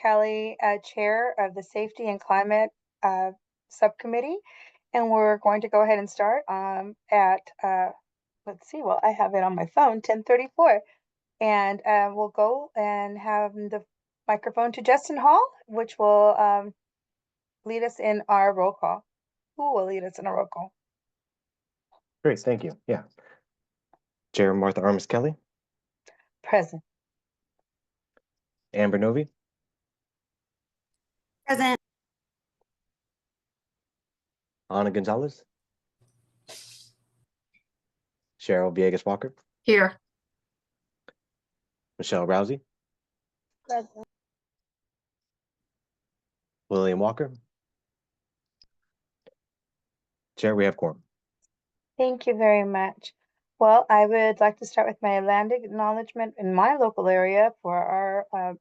Kelly, Chair of the Safety and Climate Subcommittee. And we're going to go ahead and start at, let's see, well, I have it on my phone, 10:34. And we'll go and have the microphone to Justin Hall, which will lead us in our roll call. Who will lead us in a roll call? Great, thank you. Yeah. Chair Martha Armas Kelly. Present. Amber Novi. Present. Ana Gonzalez. Cheryl Villegas Walker. Here. Michelle Rousey. Present. William Walker. Chair, we have quorum. Thank you very much. Well, I would like to start with my land acknowledgement in my local area for our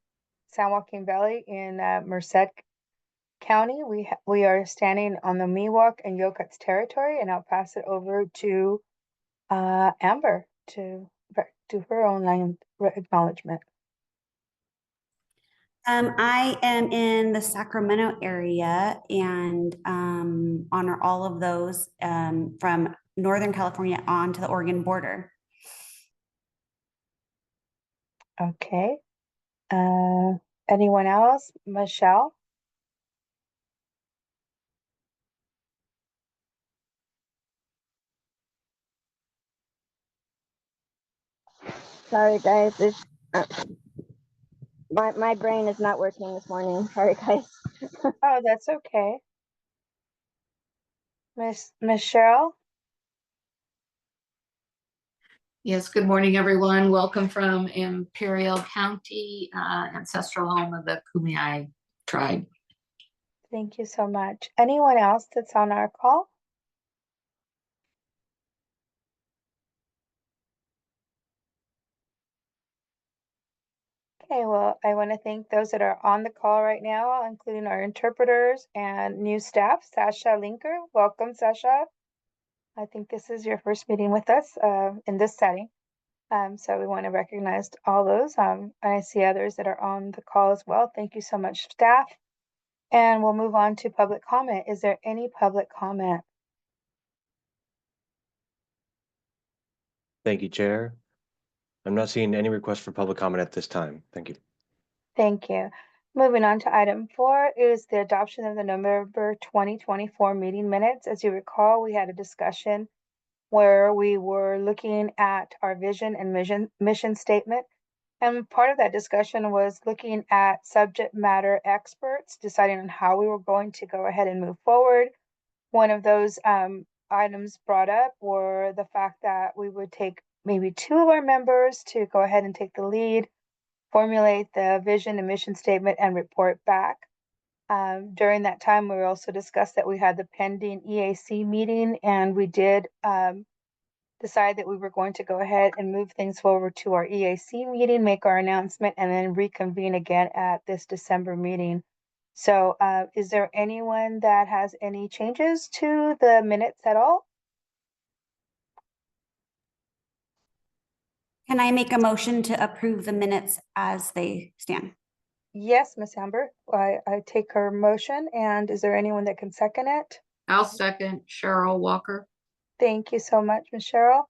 San Joaquin Valley in Merced County. We are standing on the Miwok and Yokuts territory, and I'll pass it over to Amber to do her own land acknowledgement. I am in the Sacramento area and honor all of those from Northern California on to the Oregon border. Okay. Anyone else? Michelle? Sorry, guys. It's, my brain is not working this morning. Sorry, guys. Oh, that's okay. Miss Michelle? Yes, good morning, everyone. Welcome from Imperial County, ancestral home of the Kumeyaay tribe. Thank you so much. Anyone else that's on our call? Okay, well, I want to thank those that are on the call right now, including our interpreters and new staff. Sasha Linker, welcome, Sasha. I think this is your first meeting with us in this setting. So we want to recognize all those. And I see others that are on the call as well. Thank you so much, staff. And we'll move on to public comment. Is there any public comment? Thank you, Chair. I'm not seeing any requests for public comment at this time. Thank you. Thank you. Moving on to item 4 is the adoption of the November 2024 meeting minutes. As you recall, we had a discussion where we were looking at our vision and mission statement. And part of that discussion was looking at subject matter experts, deciding on how we were going to go ahead and move forward. One of those items brought up were the fact that we would take maybe 2 of our members to go ahead and take the lead, formulate the vision and mission statement, and report back. During that time, we also discussed that we had the pending EAC meeting, and we did decide that we were going to go ahead and move things forward to our EAC meeting, make our announcement, and then reconvene again at this December meeting. So is there anyone that has any changes to the minutes at all? Can I make a motion to approve the minutes as they stand? Yes, Miss Amber, I take her motion. And is there anyone that can second it? I'll second Cheryl Walker. Thank you so much, Ms. Cheryl.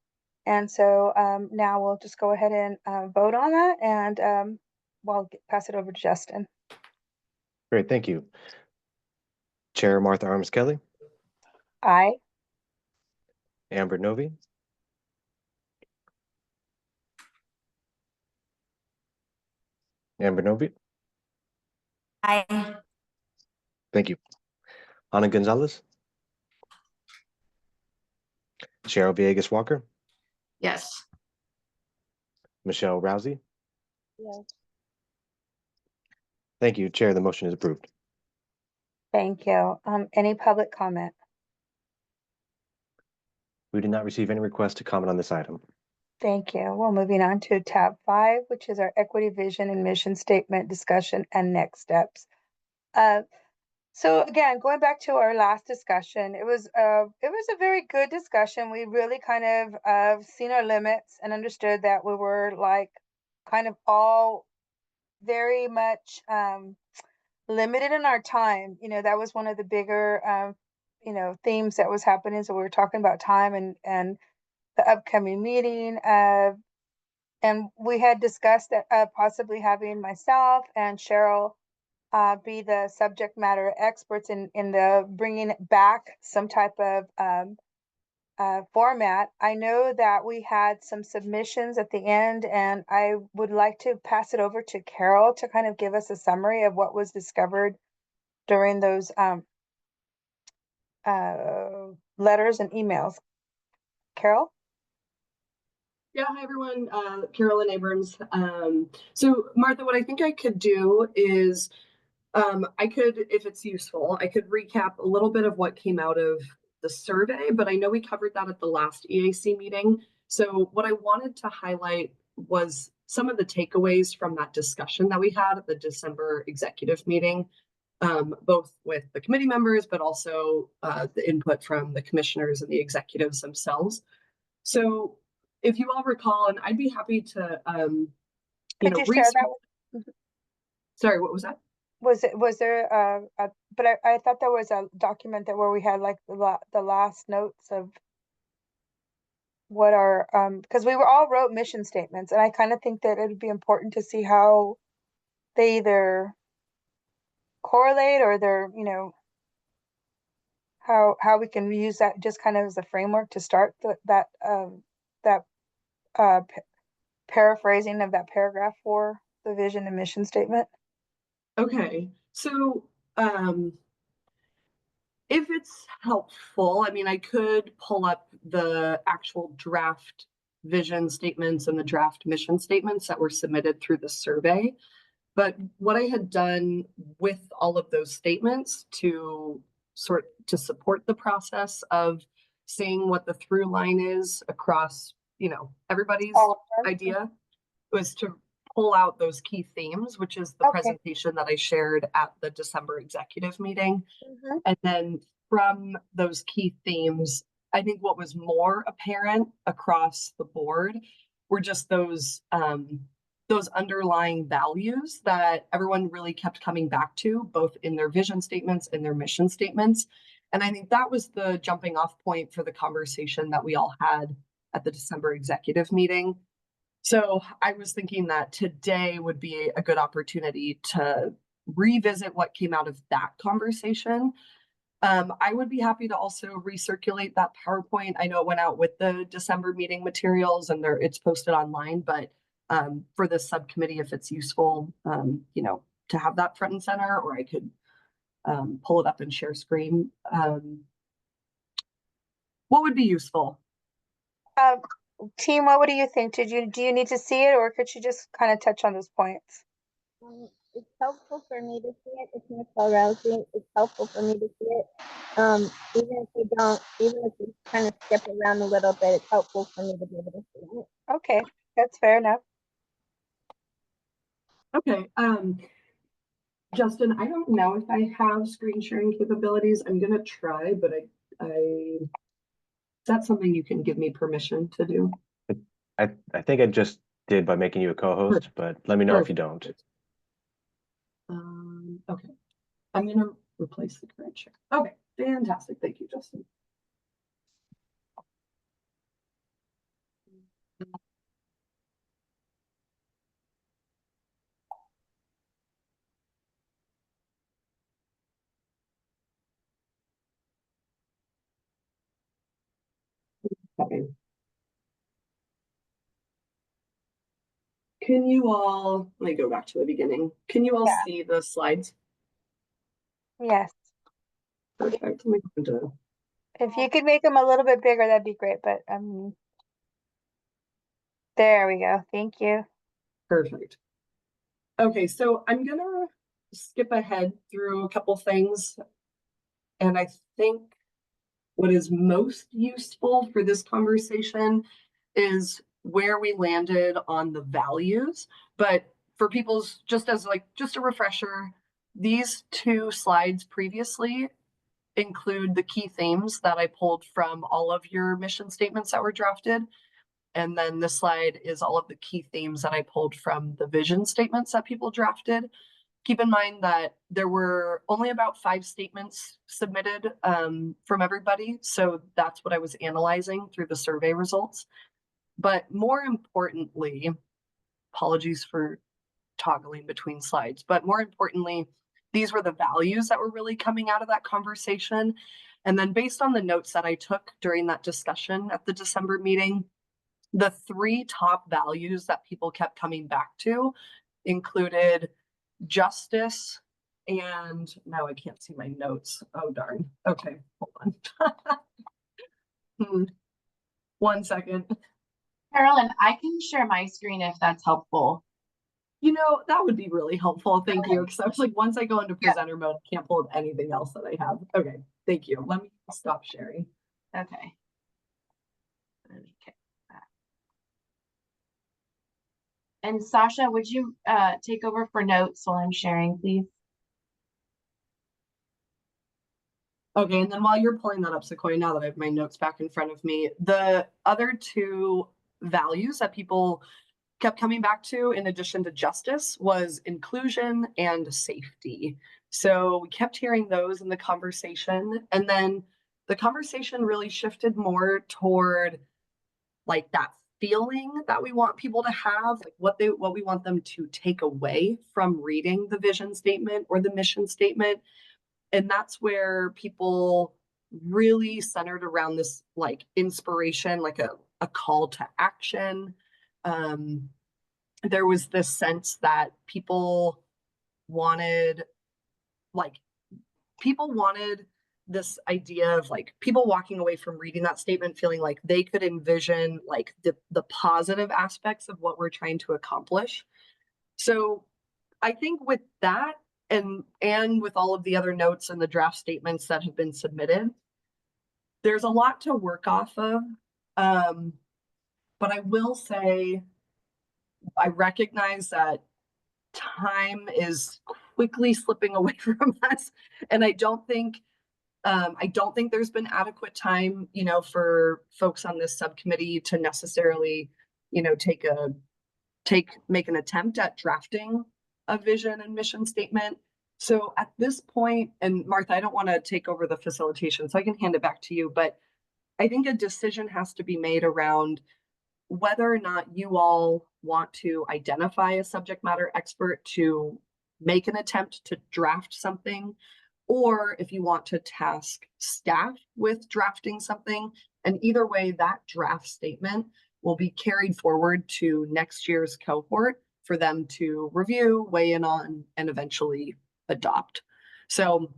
And so now we'll just go ahead and vote on that, and we'll pass it over to Justin. Great, thank you. Chair Martha Armas Kelly. Aye. Amber Novi. Amber Novi. Aye. Thank you. Ana Gonzalez. Cheryl Villegas Walker. Yes. Michelle Rousey. Yes. Thank you, Chair. The motion is approved. Thank you. Any public comment? We did not receive any requests to comment on this item. Thank you. Well, moving on to tab 5, which is our equity vision and mission statement discussion and next steps. So again, going back to our last discussion, it was a very good discussion. We really kind of seen our limits and understood that we were like kind of all very much limited in our time. You know, that was one of the bigger themes that was happening. So we were talking about time and the upcoming meeting. And we had discussed that possibly having myself and Cheryl be the subject matter experts in the bringing back some type of format. I know that we had some submissions at the end, and I would like to pass it over to Carol to kind of give us a summary of what was discovered during those letters and emails. Carol? Yeah, hi everyone, Carolyn Abrams. So Martha, what I think I could do is I could, if it's useful, I could recap a little bit of what came out of the survey, but I know we covered that at the last EAC meeting. So what I wanted to highlight was some of the takeaways from that discussion that we had at the December executive meeting, both with the committee members, but also the input from the commissioners and the executives themselves. So if you all recall, and I'd be happy to, Could you share that Sorry, what was that? Was there but I thought there was a document that where we had like the last notes of what our because we were all wrote mission statements, and I kind of think that it would be important to see how they either correlate or they're, how we can use that just kind of as a framework to start that paraphrasing of that paragraph for the vision and mission statement. Okay, so if it's helpful, I mean, I could pull up the actual draft vision statements and the draft mission statements that were submitted through the survey. But what I had done with all of those statements to support the process of seeing what the through line is across, everybody's idea was to pull out those key themes, which is the presentation that I shared at the December executive meeting. And then from those key themes, I think what was more apparent across the board were just those underlying values that everyone really kept coming back to, both in their vision statements and their mission statements. And I think that was the jumping off point for the conversation that we all had at the December executive meeting. So I was thinking that today would be a good opportunity to revisit what came out of that conversation. I would be happy to also recirculate that PowerPoint. I know it went out with the December meeting materials and it's posted online, but for the subcommittee, if it's useful, to have that front and center, or I could pull it up and share screen. What would be useful? Team, what do you think? Do you need to see it, or could you just kind of touch on those points? It's helpful for me to see it. It's Michelle Rousey. It's helpful for me to see it. Even if you kind of skip around a little bit, it's helpful for me to be able to see it. Okay, that's fair enough. Okay. Justin, I don't know if I have screen sharing capabilities. I'm gonna try, but is that something you can give me permission to do? I think I just did by making you a co-host, but let me know if you don't. Okay, I'm gonna replace the current share. Okay, fantastic. Thank you, Justin. Okay. Can you all, let me go back to the beginning. Can you all see the slides? Yes. Perfect. Let me go to... If you could make them a little bit bigger, that'd be great, but there we go. Thank you. Perfect. Okay, so I'm gonna skip ahead through a couple things. And I think what is most useful for this conversation is where we landed on the values. But for people's, just a refresher, these two slides previously include the key themes that I pulled from all of your mission statements that were drafted. And then this slide is all of the key themes that I pulled from the vision statements that people drafted. Keep in mind that there were only about 5 statements submitted from everybody. So that's what I was analyzing through the survey results. But more importantly, apologies for toggling between slides, but more importantly, these were the values that were really coming out of that conversation. And then based on the notes that I took during that discussion at the December meeting, the 3 top values that people kept coming back to included justice and now I can't see my notes. Oh, darn. Okay, hold on. 1 second. Carolyn, I can share my screen if that's helpful. You know, that would be really helpful. Thank you. Because I was like, once I go into presenter mode, I can't pull up anything else that I have. Okay, thank you. Let me stop sharing. Okay. Okay. And Sasha, would you take over for notes while I'm sharing, please? Okay, and then while you're pulling that up, Sequoia, now that I have my notes back in front of me, the other 2 values that people kept coming back to, in addition to justice, was inclusion and safety. So we kept hearing those in the conversation. And then the conversation really shifted more toward like that feeling that we want people to have, like what we want them to take away from reading the vision statement or the mission statement. And that's where people really centered around this like inspiration, like a call to action. There was this sense that people wanted this idea of like people walking away from reading that statement feeling like they could envision like the positive aspects of what we're trying to accomplish. So I think with that and with all of the other notes and the draft statements that have been submitted, there's a lot to work off of. But I will say, I recognize that time is quickly slipping away from us, and I don't think there's been adequate time, you know, for folks on this subcommittee to necessarily, you know, make an attempt at drafting a vision and mission statement. So at this point, and Martha, I don't want to take over the facilitation, so I can hand it back to you, but I think a decision has to be made around whether or not you all want to identify a subject matter expert to make an attempt to draft something, or if you want to task staff with drafting something. And either way, that draft statement will be carried forward to next year's cohort for them to review, weigh in on, and eventually adopt. So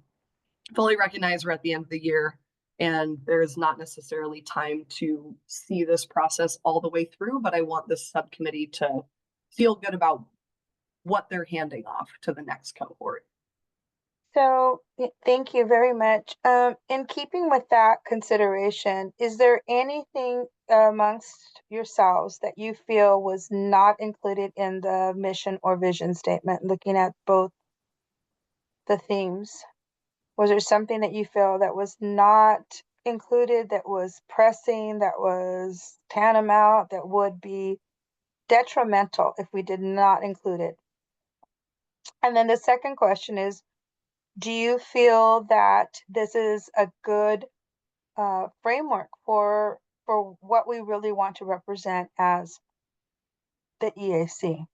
fully recognize we're at the end of the year and there's not necessarily time to see this process all the way through, but I want this subcommittee to feel good about what they're handing off to the next cohort. So thank you very much. In keeping with that consideration, is there anything amongst yourselves that you feel was not included in the mission or vision statement, looking at both the themes? Was there something that you feel that was not included, that was pressing, that was tantamount, that would be detrimental if we did not include it? And then the second question is, do you feel that this is a good framework for what we really want to represent as the EAC?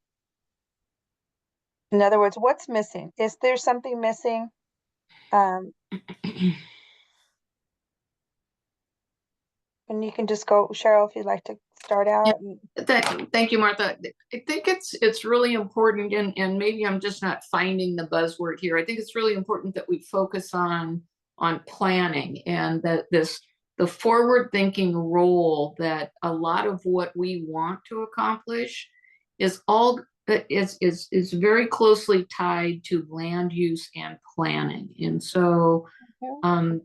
In other words, what's missing? Is there something missing? And you can just go, Cheryl, if you'd like to start out. Thank you, Martha. I think it's really important, and maybe I'm just not finding the buzzword here. I think it's really important that we focus on planning, and that the forward-thinking role that a lot of what we want to accomplish is very closely tied to land use and planning. And so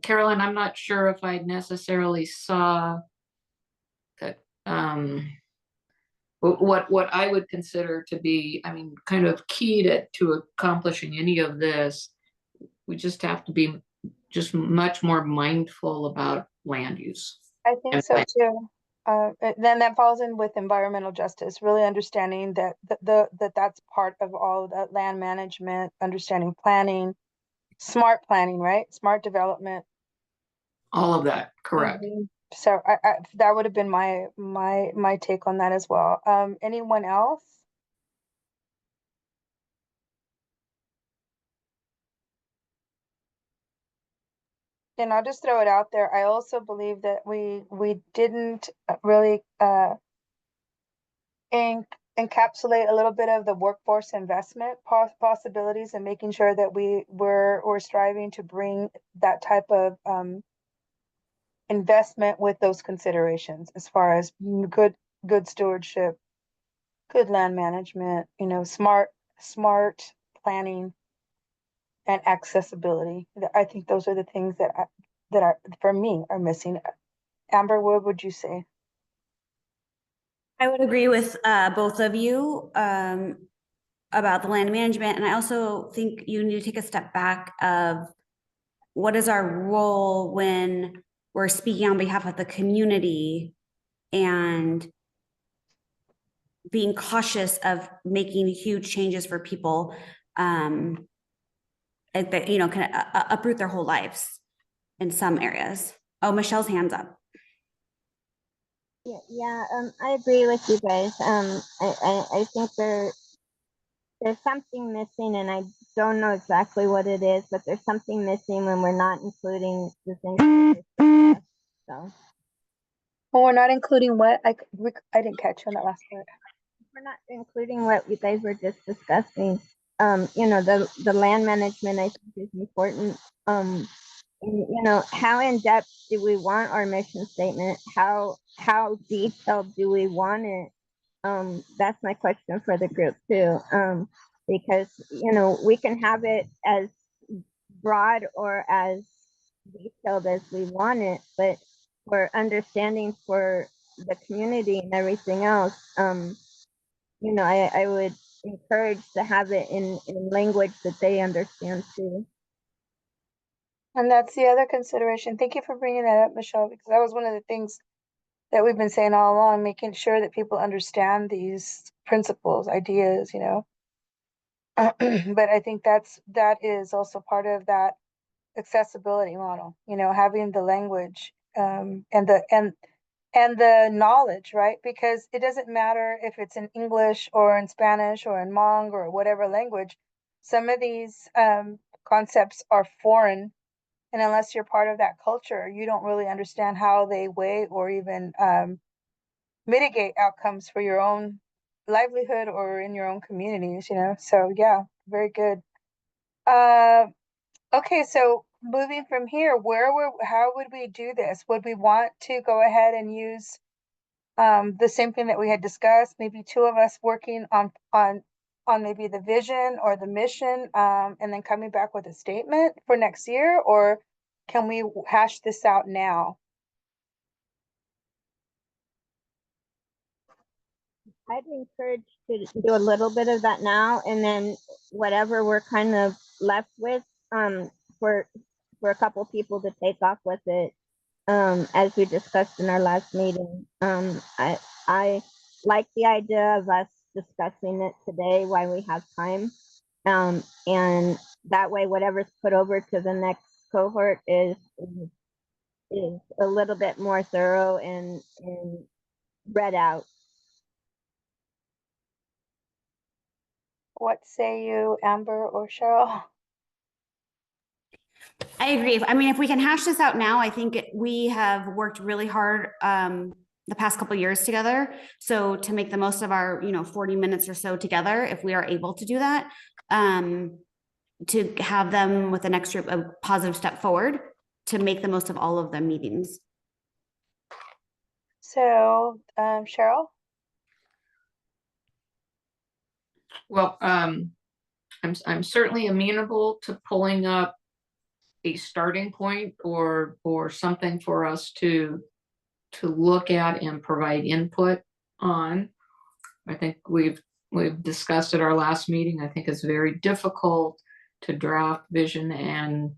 Carolyn, I'm not sure if I necessarily saw that what I would consider to be, I mean, kind of key to accomplishing any of this. We just have to be just much more mindful about land use. I think so too. then that falls in with environmental justice, really understanding that that's part of all that land management, understanding planning, smart planning, right? Smart development. All of that, correct. So that would have been my take on that as well. Anyone else? And I'll just throw it out there. I also believe that we didn't really encapsulate a little bit of the workforce investment possibilities and making sure that we're striving to bring that type of investment with those considerations as far as good stewardship, good land management, smart planning and accessibility. I think those are the things that are for me are missing. Amber, what would you say? I would agree with both of you about the land management. And I also think you need to take a step back of what is our role when we're speaking on behalf of the community and being cautious of making huge changes for people that, can uproot their whole lives in some areas. Oh, Michelle's hand's up. Yeah, I agree with you guys. I think there's something missing, and I don't know exactly what it is, but there's something missing when we're not including the things that we discussed. So Well, we're not including what I didn't catch on that last part. we're not including what you guys were just discussing. The land management I think is important. And, how in depth do we want our mission statement? How detailed do we want it? That's my question for the group too. Because we can have it as broad or as detailed as we want it, but for understanding for the community and everything else, I would encourage to have it in language that they understand too. And that's the other consideration. Thank you for bringing that up, Michelle, because that was one of the things that we've been saying all along, making sure that people understand these principles, ideas, But I think that is also part of that accessibility model, having the language and the knowledge, right? Because it doesn't matter if it's in English or in Spanish or in Hmong or whatever language. Some of these concepts are foreign, and unless you're part of that culture, you don't really understand how they weigh or even mitigate outcomes for your own livelihood or in your own communities, So yeah, very good. Okay, so moving from here, how would we do this? Would we want to go ahead and use the same thing that we had discussed, maybe two of us working on maybe the vision or the mission, and then coming back with a statement for next year, or can we hash this out now? I'd encourage to do a little bit of that now, and then whatever we're kind of left with, for a couple people to take off with it, as we discussed in our last meeting. I like the idea of us discussing it today while we have time, and that way, whatever's put over to the next cohort is a little bit more thorough and read out. What say you, Amber or Cheryl? I agree. I mean, if we can hash this out now, I think we have worked really hard the past couple of years together. So to make the most of our, 40 minutes or so together, if we are able to do that, to have them with the next group a positive step forward to make the most of all of the meetings. So, Cheryl? Well, I'm certainly amenable to pulling up a starting point or something for us to look at and provide input on. I think we've discussed at our last meeting, I think it's very difficult to draft vision and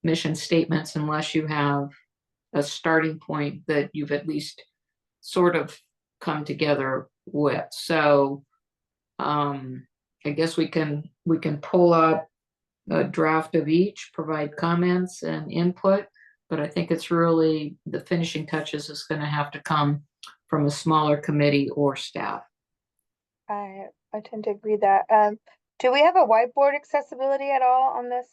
mission statements unless you have a starting point that you've at least sort of come together with. So I guess we can pull up a draft of each, provide comments and input, but I think it's really the finishing touches is going to have to come from a smaller committee or staff. I tend to agree that. Do we have a whiteboard accessibility at all on this?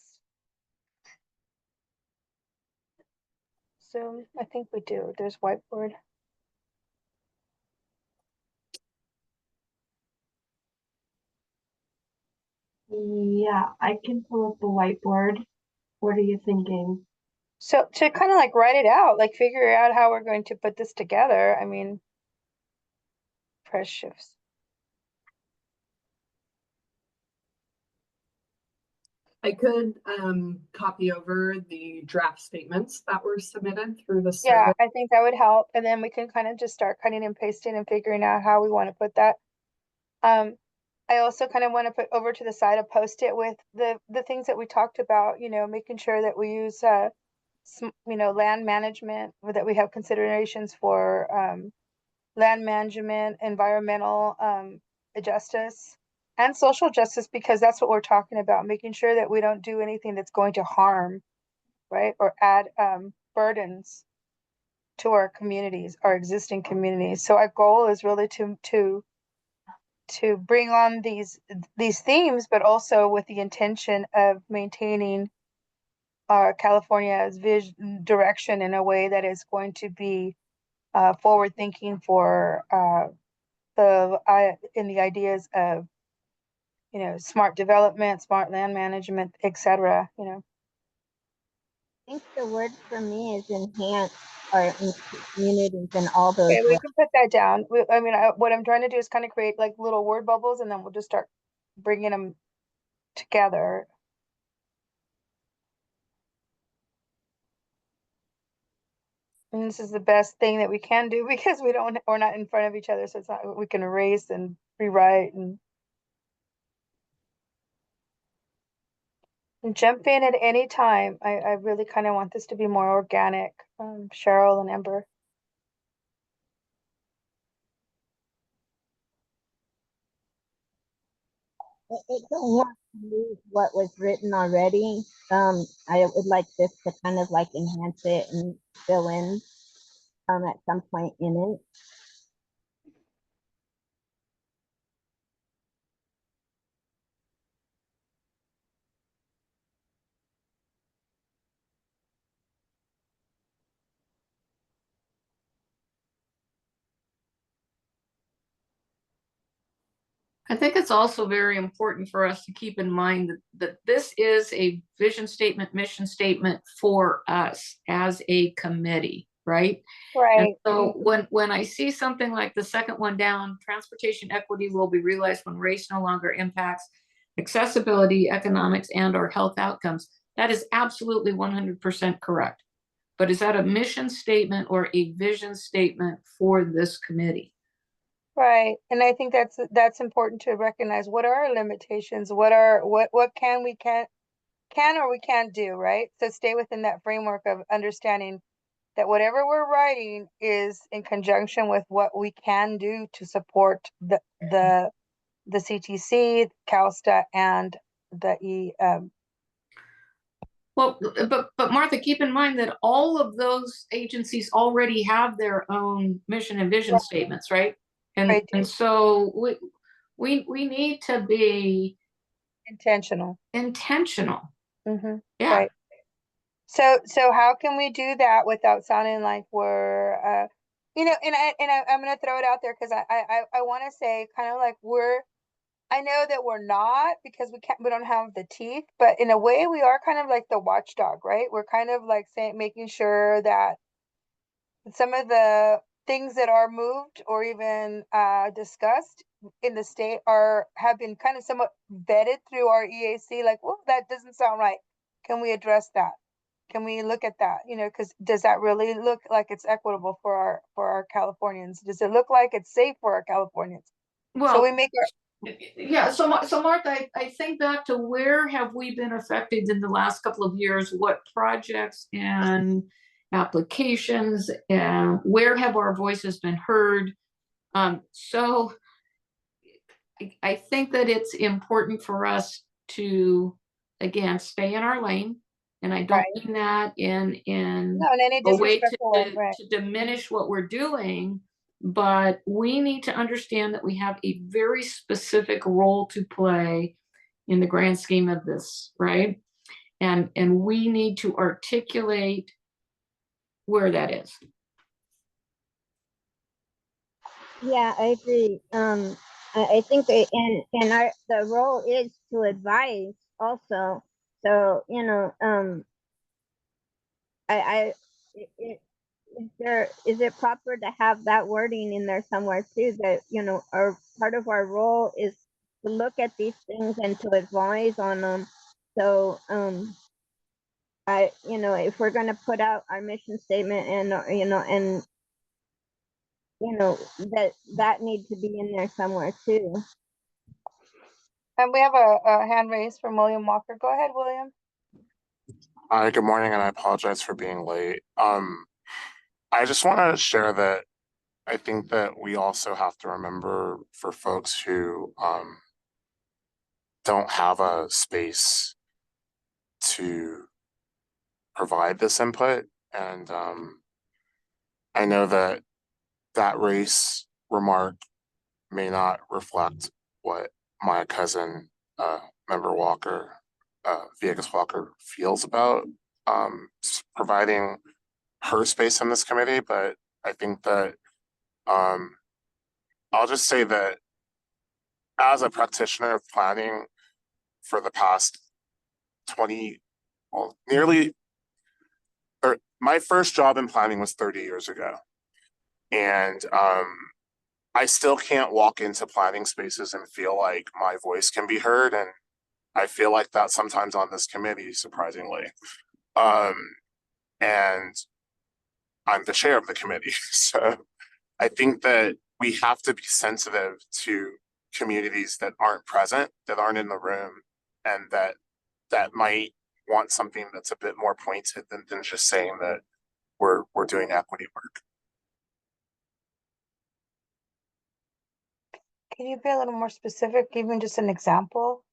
Zoom, I think we do. There's whiteboard. Yeah, I can pull up the whiteboard. What are you thinking? So to kind of like write it out, like figure out how we're going to put this together. I mean, press shifts. I could copy over the draft statements that were submitted through the Yeah, survey. I think that would help. And then we can kind of just start cutting and pasting and figuring out how we want to put that. I also kind of want to put over to the side a post-it with the things that we talked about, you know, making sure that we use you know, land management, or that we have considerations for land management, environmental justice, and social justice, because that's what we're talking about, making sure that we don't do anything that's going to harm, right, or add burdens to our communities, our existing communities. So our goal is really to bring on these themes, but also with the intention of maintaining California's vision direction in a way that is going to be forward thinking for in the ideas of, you know, smart development, smart land management, etc. You know. I think the word for me is enhance our communities and all those Okay, we ways. can put that down. I mean, what I'm trying to do is kind of create like little word bubbles, and then we'll just start bringing them together. And this is the best thing that we can do because we're not in front of each other, so it's not, we can erase and rewrite and jump in at any time. I really kind of want this to be more organic. Cheryl and Ember. It don't want to lose what was written already. I would like this to kind of like enhance it and fill in at some point in it. I think it's also very important for us to keep in mind that this is a vision statement, mission statement for us as a committee, right? And Right. so when I see something like the second one down, transportation equity will be realized when race no longer impacts accessibility, economics, and or health outcomes. That is absolutely 100% correct. But is that a mission statement or a vision statement for this committee? Right. And I think that's important to recognize. What are our limitations? What can we can or we can't do, right? So stay within that framework of understanding that whatever we're writing is in conjunction with what we can do to support the CTC, CalSTA, and the Well, but Martha, keep in mind that all of those agencies already have their own mission and vision statements, right? right, And so we need to be intentional. intentional. Mm-hmm. Yeah. Right. So how can we do that without sounding like we're you know, I'm gonna throw it out there because I want to say kind of like I know that we're not, because we don't have the teeth, but in a way we are kind of like the watchdog, right? We're kind of like saying, making sure that some of the things that are moved or even discussed in the state have been kind of somewhat vetted through our EAC, like, well, that doesn't sound right. Can we address that? Can we look at that? You know, because does that really look like it's equitable for our Californians? Does it look like it's safe for our Californians? So we Well, make yeah. So Martha, I think back to where have we been affected in the last couple of years? What projects and applications, and where have our voices been heard? So I think that it's important for us to, again, stay in our lane. And I don't Right. mean that in No, in any a way disrespectful way, right? to diminish what we're doing, but we need to understand that we have a very specific role to play in the grand scheme of this, right? And we need to articulate where that is. Yeah, I agree. I think the role is to advise also. So, is it proper to have that wording in there somewhere too, that, our part of our role is to look at these things and to advise on them. So, if we're going to put out our mission statement and that needs to be in there somewhere too. And we have a hand raised from William Walker. Go ahead, William. Hi, good morning, and I apologize for being late. I just want to share that I think that we also have to remember for folks who don't have a space to provide this input. And I know that that race remark may not reflect what my cousin, Member Walker, Viegas Walker, feels about providing her space in this committee, but I think that I'll just say that as a practitioner of planning for the past 20, well, nearly, or my first job in planning was 30 years ago. And I still can't walk into planning spaces and feel like my voice can be heard. And I feel like that sometimes on this committee, surprisingly. And I'm the chair of the committee. So I think that we have to be sensitive to communities that aren't present, that aren't in the room, and that might want something that's a bit more pointed than just saying that we're doing equity work. Can you be a little more specific, even just an example?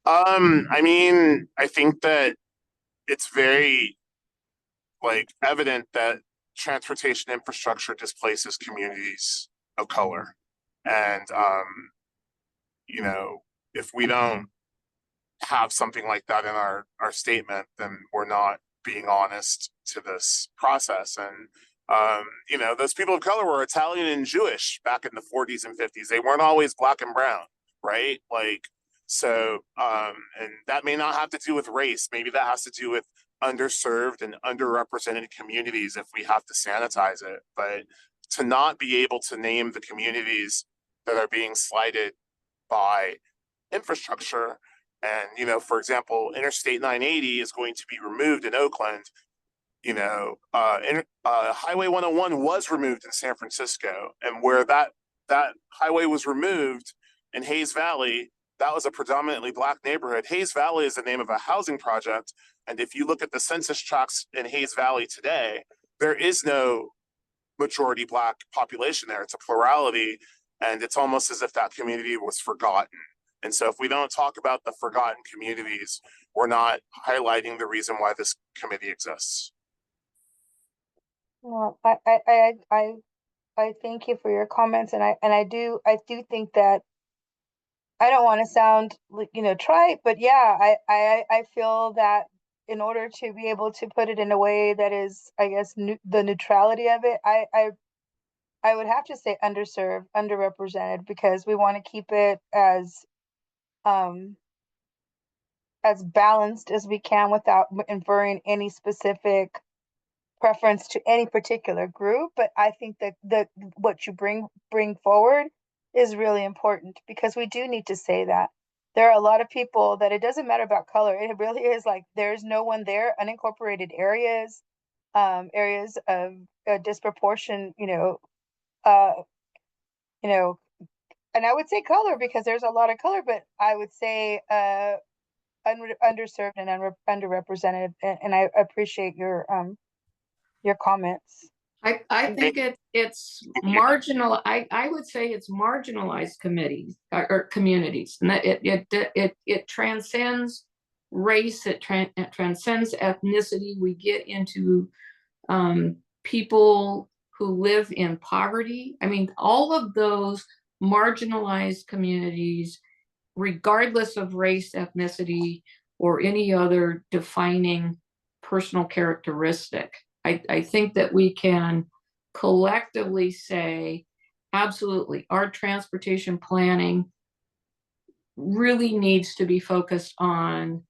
I mean, I think that it's very evident that transportation infrastructure displaces communities of color. And if we don't have something like that in our statement, then we're not being honest to this process. And those people of color were Italian and Jewish back in the 40s and 50s. They weren't always black and brown, right? So and that may not have to do with race. Maybe that has to do with underserved and underrepresented communities if we have to sanitize it. But to not be able to name the communities that are being slighted by infrastructure, and for example, Interstate 980 is going to be removed in Oakland. Highway 101 was removed in San Francisco, and where that highway was removed in Hayes Valley, that was a predominantly black neighborhood. Hayes Valley is the name of a housing project, and if you look at the census tracts in Hayes Valley today, there is no majority black population there. It's a plurality, and it's almost as if that community was forgotten. And so if we don't talk about the forgotten communities, we're not highlighting the reason why this committee exists. Well, I thank you for your comments, and I do think that I don't want to sound trite, but yeah, I feel that in order to be able to put it in a way that is, I guess, the neutrality of it, I would have to say underserved, underrepresented, because we want to keep it as balanced as we can without inferring any specific preference to any particular group. But I think that what you bring forward is really important, because we do need to say that there are a lot of people that it doesn't matter about color. It really is like there's no one there. Unincorporated areas, areas of disproportion, uh, you know, and I would say color because there's a lot of color, but I would say underserved and underrepresented, and I appreciate your comments. I think it's marginal. I would say it's marginalized committees or communities, and that it transcends race. It transcends ethnicity. We get into people who live in poverty. I mean, all of those marginalized communities, regardless of race, ethnicity, or any other defining personal characteristic. I think that we can collectively say, absolutely, our transportation planning really needs to be focused on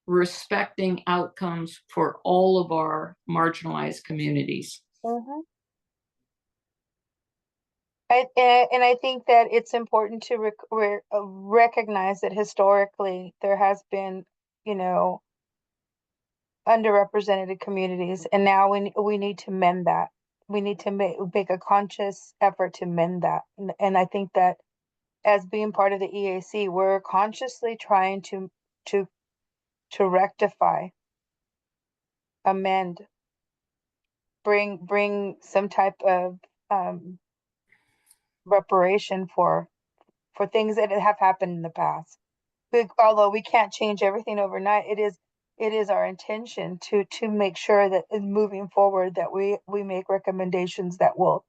respecting outcomes for all of our marginalized communities. Mm-hmm. And I think that it's important to recognize that historically there has been, you know, underrepresented communities, and now we need to mend that. We need to make a conscious effort to mend that, and I think that as being part of the EAC, we're consciously trying to rectify, amend, bring some type of reparation for things that have happened in the past. Although we can't change everything overnight, it is our intention to make sure that in moving forward that we make recommendations that will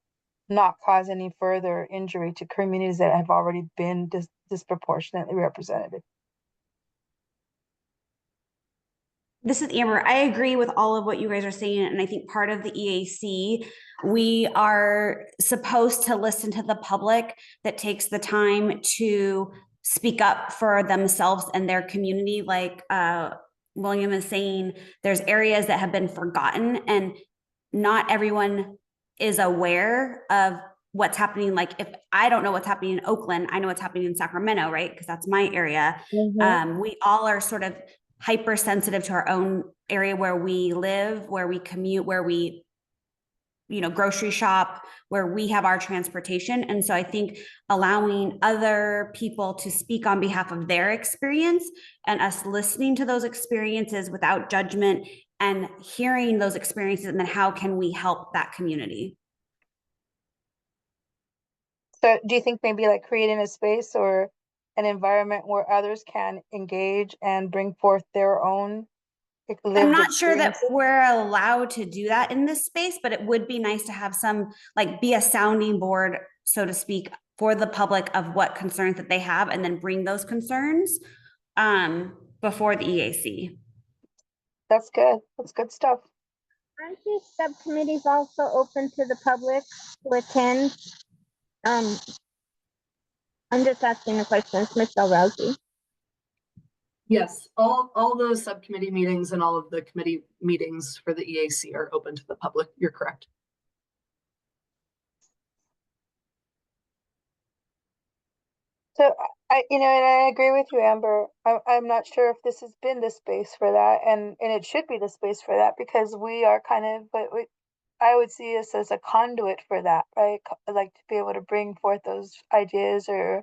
not cause any further injury to communities that have already been disproportionately represented. This is Amber. I agree with all of what you guys are saying. And I think part of the EAC, we are supposed to listen to the public that takes the time to speak up for themselves and their community. Like William is saying, there's areas that have been forgotten, and not everyone is aware of what's happening. Like if I don't know what's happening in Oakland, I know what's happening in Sacramento, right? Because that's my area. Mm-hmm. We all are sort of hypersensitive to our own area where we live, where we commute, where we, grocery shop, where we have our transportation. And so I think allowing other people to speak on behalf of their experience and us listening to those experiences without judgment and hearing those experiences, and then how can we help that community? So do you think maybe like creating a space or an environment where others can engage and bring forth their own lived I'm not sure that experiences? we're allowed to do that in this space, but it would be nice to have some, like, be a sounding board, so to speak, for the public of what concerns that they have, and then bring those concerns before the EAC. That's good. That's good stuff. Aren't these subcommittees also open to the public to attend? I'm just asking the question, Michelle Rousey. Yes, all those subcommittee meetings and all of the committee meetings for the EAC are open to the public. You're correct. So and I agree with you, Amber. I'm not sure if this has been the space for that, and it should be the space for that, because we are kind of, I would see us as a conduit for that, right? Like to be able to bring forth those ideas or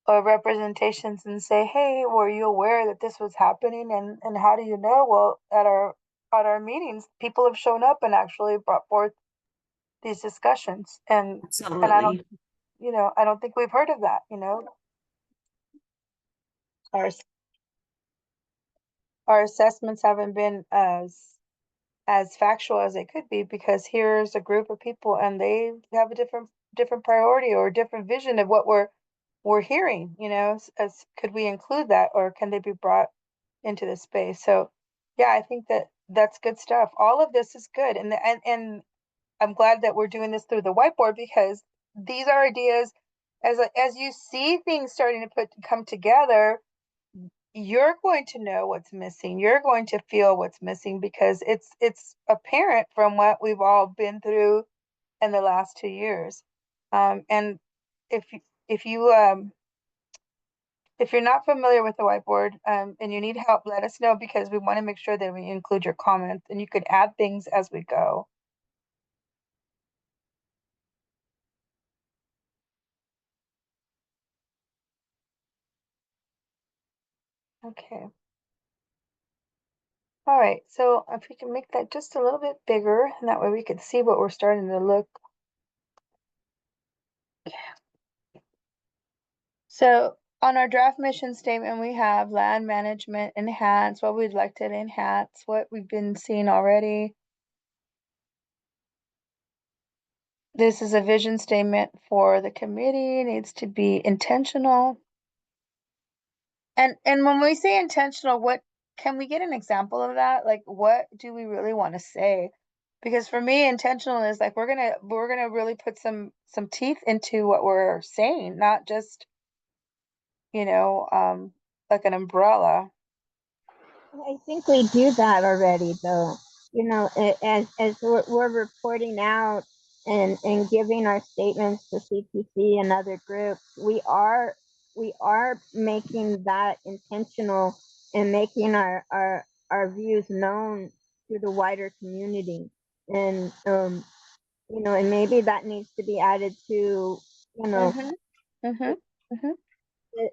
representations and say, hey, were you aware that this was happening? And how do you know? Well, at our meetings, people have shown up and actually brought forth these discussions. And I don't, Absolutely. I don't think we've heard of that, Our our assessments haven't been as factual as they could be, because here's a group of people and they have a different priority or a different vision of what we're hearing, as could we include that, or can they be brought into the space? So yeah, I think that's good stuff. All of this is good, and I'm glad that we're doing this through the whiteboard, because these are ideas. As you see things starting to come together, you're going to know what's missing. You're going to feel what's missing, because it's apparent from what we've all been through in the last 2 years. And if if you if you're not familiar with the whiteboard, and you need help, let us know, because we want to make sure that we include your comments, and you could add things as we go. Okay. All right, so if we can make that just a little bit bigger, and that way we can see what we're starting to look. So on our draft mission statement, we have land management enhance, what we'd like to enhance, what we've been seeing already. This is a vision statement for the committee, needs to be intentional. And when we say intentional, what can we get an example of that? Like, what do we really want to say? Because for me, intentional is like we're gonna really put some teeth into what we're saying, not just, you know, like an umbrella. I think we do that already, though. You know, as we're reporting out and giving our statements to CPC and other groups, we are making that intentional and making our views known to the wider community. And you know, and maybe that needs to be added to, you know,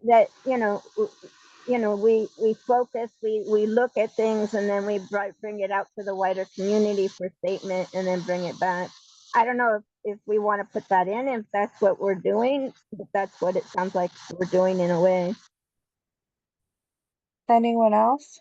that you know, we focus, we look at things, and then we bring it out to the wider community for statement, and then bring it back. I don't know if we want to put that in, if that's what we're doing, but that's what it sounds like we're doing in a way. Anyone else?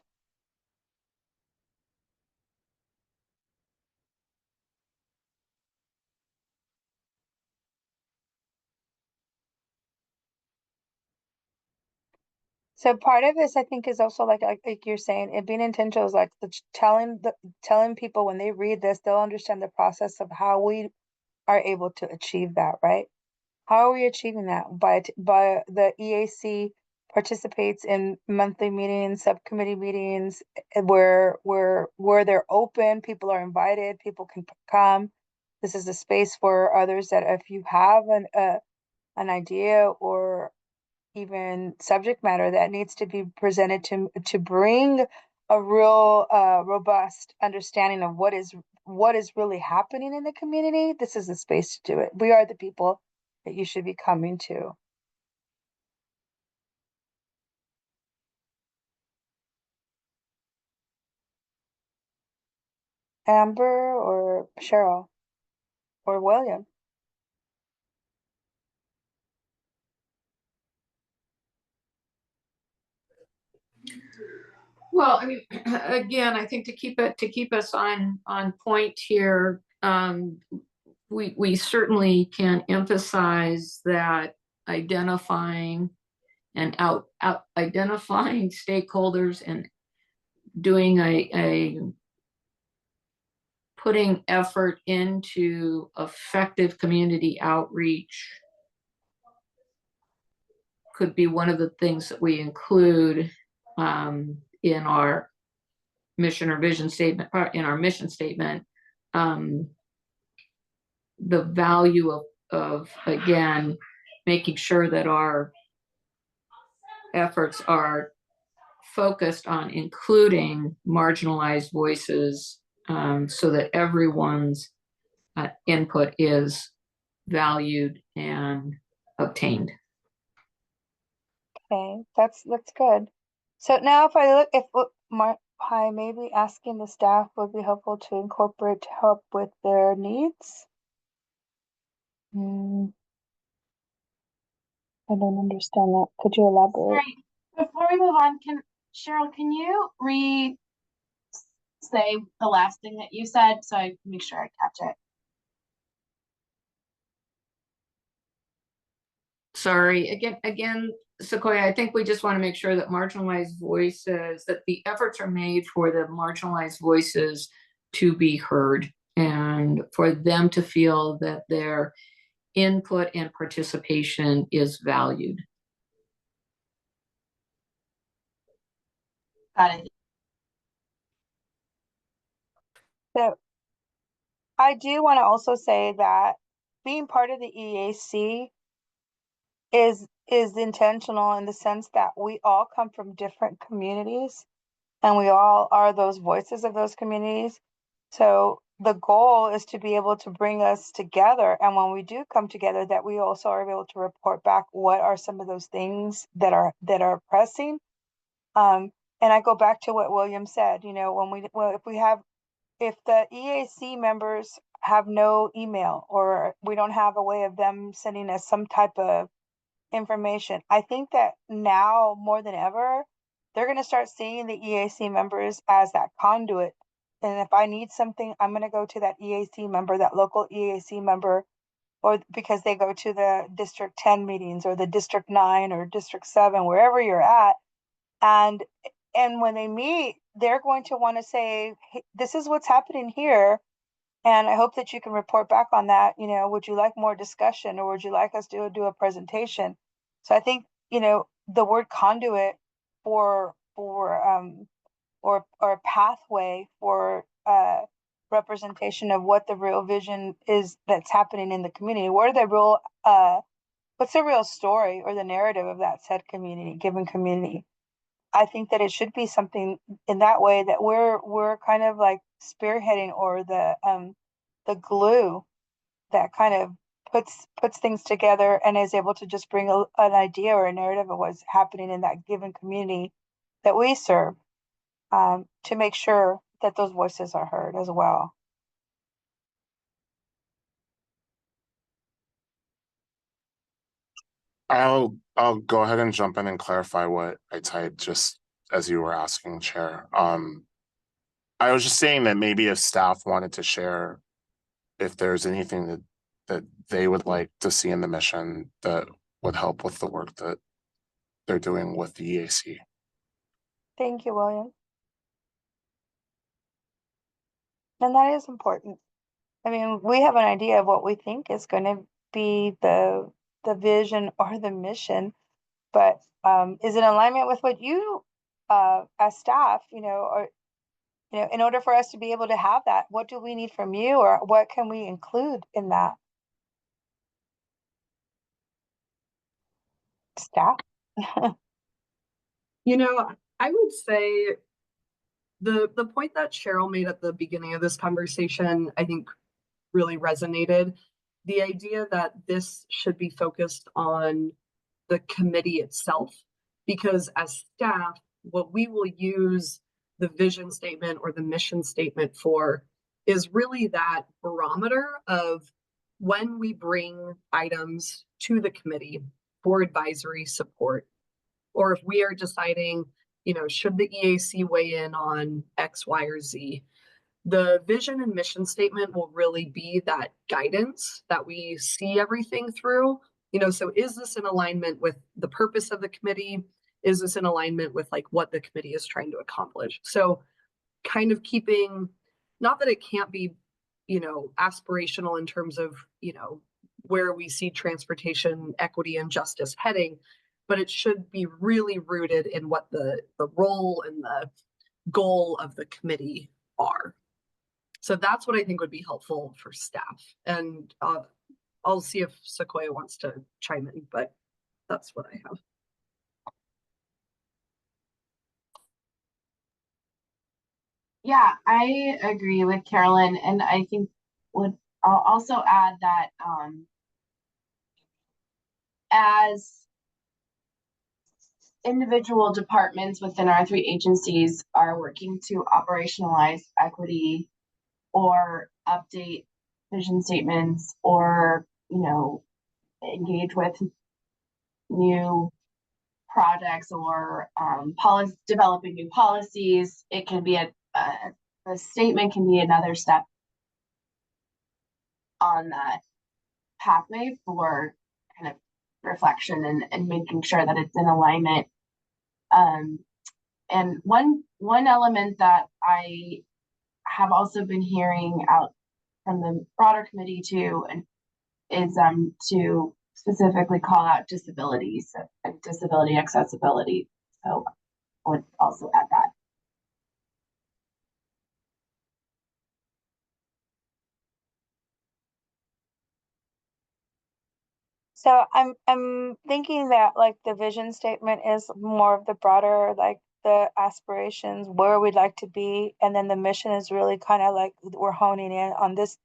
So part of this, I think, is also like you're saying, it being intentional is like telling people when they read this, they'll understand the process of how we are able to achieve that, right? How are we achieving that? By the EAC participates in monthly meetings, subcommittee meetings, where they're open, people are invited, people can come. This is a space for others that if you have an idea or even subject matter that needs to be presented to bring a real robust understanding of what is really happening in the community, this is the space to do it. We are the people that you should be coming to. Amber or Cheryl or William. Well, I mean, again, I think to keep us on point here, we certainly can emphasize that identifying and identifying stakeholders and doing a putting effort into effective community outreach could be one of the things that we include in our mission or vision statement, in our mission statement. The value of again making sure that our efforts are focused on including marginalized voices, so that everyone's input is valued and obtained. Okay, that's good. So now if I look, if I maybe asking the staff would be helpful to incorporate to help with their needs. I don't understand that. Could you elaborate? Right. Before we move on, Cheryl, can you say the last thing that you said so I make sure I catch it? Sorry, again, Sequoia, I think we just want to make sure that marginalized voices, that the efforts are made for the marginalized voices to be heard and for them to feel that their input and participation is valued. Got it. So I do want to also say that being part of the EAC is intentional in the sense that we all come from different communities and we all are those voices of those communities. So the goal is to be able to bring us together, and when we do come together, that we also are able to report back what are some of those things that are pressing. and I go back to what William said, if the EAC members have no email, or we don't have a way of them sending us some type of information, I think that now more than ever, they're going to start seeing the EAC members as that conduit. And if I need something, I'm going to go to that EAC member, that local EAC member, or because they go to the District 10 meetings or the District 9 or District 7, wherever you're at. And when they meet, they're going to want to say, hey, this is what's happening here. And I hope that you can report back on that. Would you like more discussion, or would you like us to do a presentation? So I think, the word conduit for or pathway for representation of what the real vision is that's happening in the community. What are the real what's the real story or the narrative of that said given community? I think that it should be something in that way, that we're kind of like spearheading, or the glue that kind of puts things together and is able to just bring an idea or a narrative of what's happening in that given community that we serve, to make sure that those voices are heard as well. I'll go ahead and jump in and clarify what I typed just as you were asking, Chair. I was just saying that maybe if staff wanted to share if there's anything that they would like to see in the mission that would help with the work that they're doing with the EAC. Thank you, William. And that is important. I mean, we have an idea of what we think is going to be the vision or the mission, but is it in alignment with what you, as staff, or in order for us to be able to have that, what do we need from you, or what can we include in that? Staff? I would say the point that Cheryl made at the beginning of this conversation, I think really resonated. The idea that this should be focused on the committee itself, because as staff, what we will use the vision statement or the mission statement for is really that barometer of when we bring items to the committee for advisory support, or if we are deciding, should the EAC weigh in on X, Y, or Z. The vision and mission statement will really be that guidance that we see everything through. So is this in alignment with the purpose of the committee? Is this in alignment with like what the committee is trying to accomplish? So kind of keeping, not that it can't be, aspirational in terms of, where we see transportation, equity, and justice heading, but it should be really rooted in what the role and the goal of the committee are. So that's what I think would be helpful for staff. And I'll see if Sequoia wants to chime in, but that's what I have. Yeah, I agree with Carolyn, and I think I'll also add that as individual departments within our 3 agencies are working to operationalize equity or update vision statements, or engage with new projects, or developing new policies, it can be a statement can be another step on that pathway for kind of reflection and making sure that it's in alignment. And one element that I have also been hearing out from the broader committee too, and is to specifically call out disabilities and disability accessibility. So I would also add that. So I'm thinking that like the vision statement is more of the broader, like the aspirations, where we'd like to be, and then the mission is really kind of like we're honing in on this.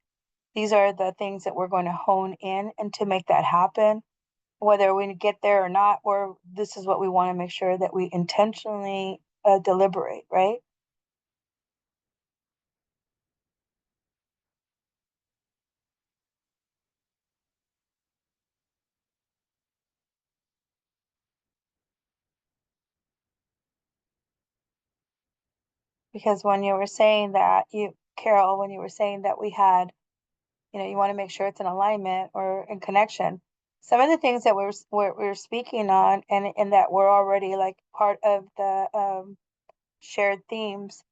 These are the things that we're going to hone in and to make that happen, whether we get there or not, or this is what we want to make sure that we intentionally deliberate, right? Because when you were saying that, Carol, when you were saying that we had, you want to make sure it's in alignment or in connection. Some of the things that we're speaking on and that were already like part of the shared themes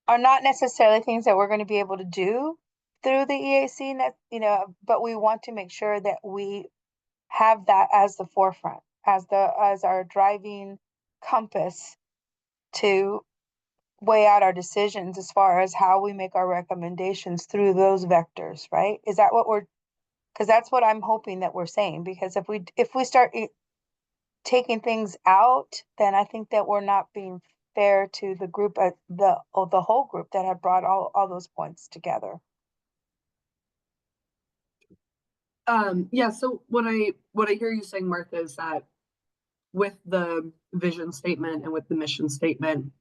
are not necessarily things that we're going to be able to do through the EAC, but we want to make sure that we have that as the forefront, as our driving compass to weigh out our decisions as far as how we make our recommendations through those vectors, right? Is that what because that's what I'm hoping that we're saying, because if we start taking things out, then I think that we're not being fair to the group, the whole group that had brought all those points together. Yeah, so what I hear you saying, Martha, is that with the vision statement and with the mission statement,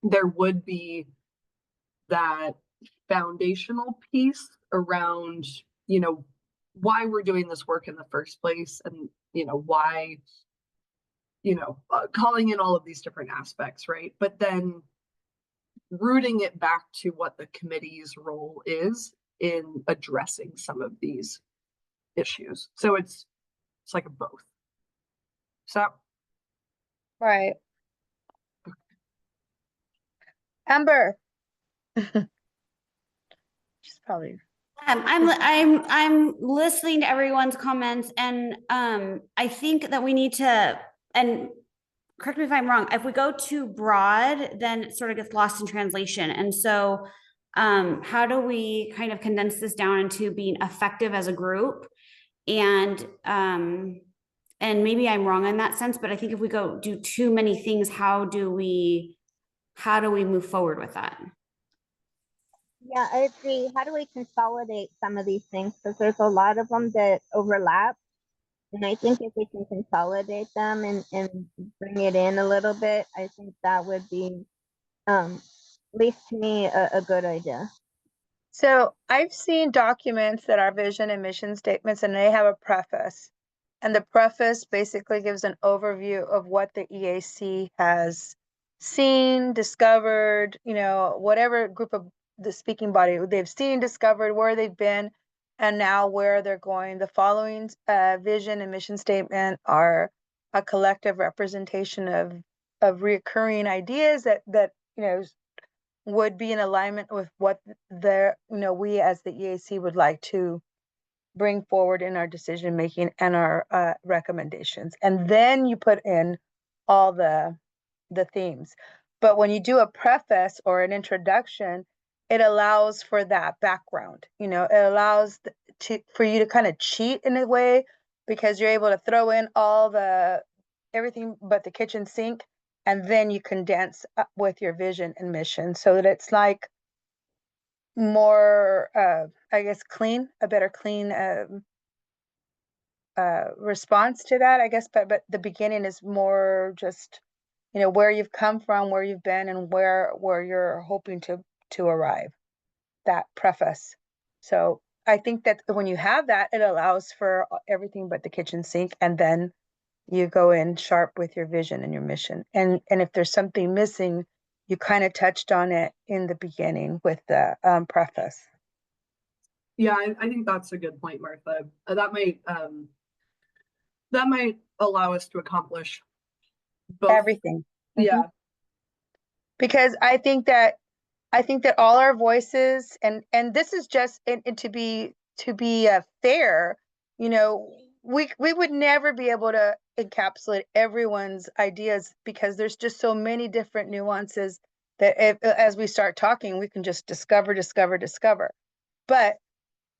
there would be that foundational piece around, why we're doing this work in the first place, and, why, calling in all of these different aspects, right? But then rooting it back to what the committee's role is in addressing some of these issues. So it's like a both. So Right. Amber. She's probably. I'm listening to everyone's comments, and I think that we need to, and correct me if I'm wrong, if we go too broad, then it sort of gets lost in translation. And so how do we kind of condense this down into being effective as a group? And maybe I'm wrong in that sense, but I think if we go do too many things, how do we move forward with that? Yeah, I agree. How do we consolidate some of these things? Because there's a lot of them that overlap. And I think if we can consolidate them and bring it in a little bit, I think that would be, at least to me, a good idea. So I've seen documents that are vision and mission statements, and they have a preface. And the preface basically gives an overview of what the EAC has seen, discovered, whatever group of the speaking body they've seen, discovered, where they've been, and now where they're going. The following vision and mission statement are a collective representation of recurring ideas that would be in alignment with what we as the EAC would like to bring forward in our decision making and our recommendations. And then you put in all the themes. But when you do a preface or an introduction, it allows for that background. It allows for you to kind of cheat in a way, because you're able to throw in everything but the kitchen sink, and then you condense with your vision and mission, so that it's like more, I guess, a better clean response to that, I guess. But the beginning is more just, where you've come from, where you've been, and where you're hoping to arrive. That preface. So I think that when you have that, it allows for everything but the kitchen sink, and then you go in sharp with your vision and your mission. And if there's something missing, you kind of touched on it in the beginning with the preface. yeah, I think that's a good point, Martha. That might allow us to accomplish both. Everything. Yeah. Because I think that all our voices, and this is just, and to be fair, we would never be able to encapsulate everyone's ideas, because there's just so many different nuances that as we start talking, we can just discover. But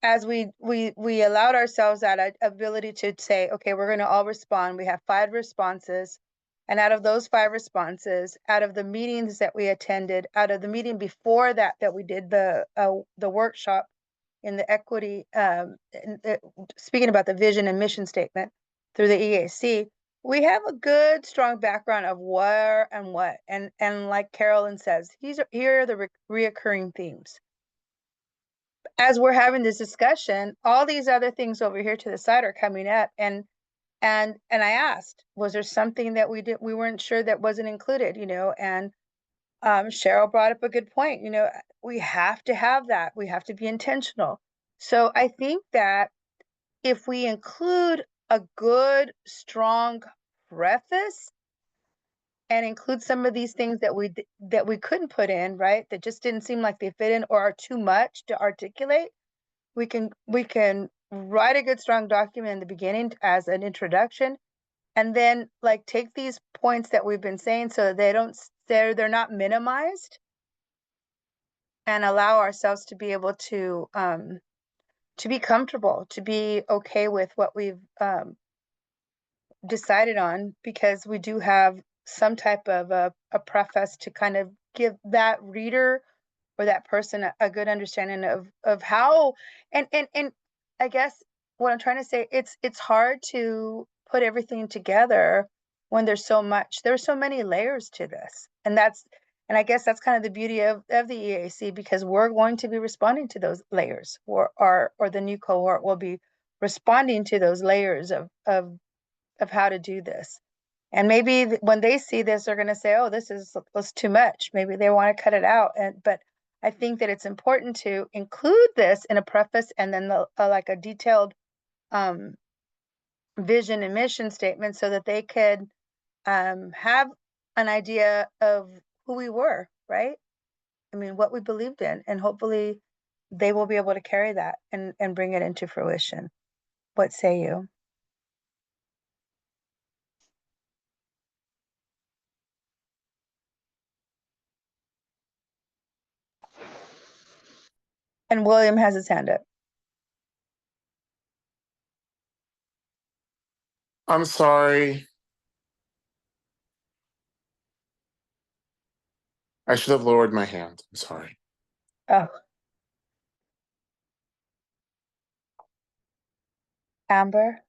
as we allowed ourselves that ability to say, okay, we're going to all respond. We have 5 responses. And out of those 5 responses, out of the meetings that we attended, out of the meeting before that we did the workshop in the equity, speaking about the vision and mission statement through the EAC, we have a good, strong background of where and what, and like Carolyn says, here are the reoccurring themes. As we're having this discussion, all these other things over here to the side are coming up, and I asked, was there something that we weren't sure that wasn't included, you know? And Cheryl brought up a good point. You know, we have to have that. We have to be intentional. So I think that if we include a good, strong preface and include some of these things that we couldn't put in, right? That just didn't seem like they fit in or are too much to articulate, we can write a good, strong document in the beginning as an introduction, and then like take these points that we've been saying so that they're not minimized, and allow ourselves to be able to be comfortable, to be okay with what we've decided on, because we do have some type of a preface to kind of give that reader or that person a good understanding of how, and I guess what I'm trying to say, it's hard to put everything together when there's so many layers to this. And I guess that's kind of the beauty of the EAC, because we're going to be responding to those layers, or the new cohort will be responding to those layers of how to do this. And maybe when they see this, they're going to say, oh, this was too much. Maybe they want to cut it out. But I think that it's important to include this in a preface, and then like a detailed vision and mission statement, so that they could have an idea of who we were, right? I mean, what we believed in, and hopefully they will be able to carry that and bring it into fruition. What say you? And William has his hand up. I'm sorry. I should have lowered my hand. I'm sorry. Oh, Amber.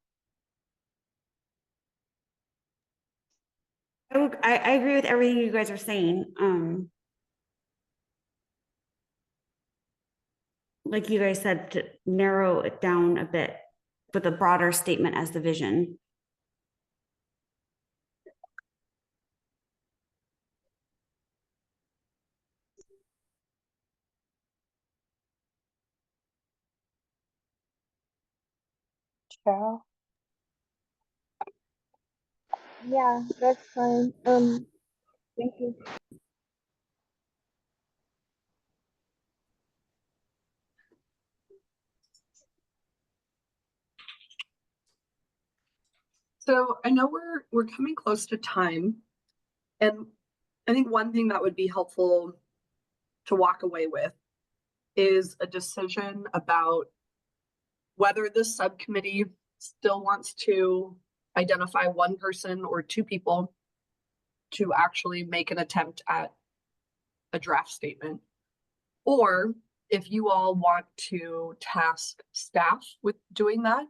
I agree with everything you guys are saying. Like you guys said, to narrow it down a bit with a broader statement as the vision. Cheryl. Yeah, that's fine. Thank you. So I know we're coming close to time, and I think one thing that would be helpful to walk away with is a decision about whether this subcommittee still wants to identify one person or two people to actually make an attempt at a draft statement, or if you all want to task staff with doing that.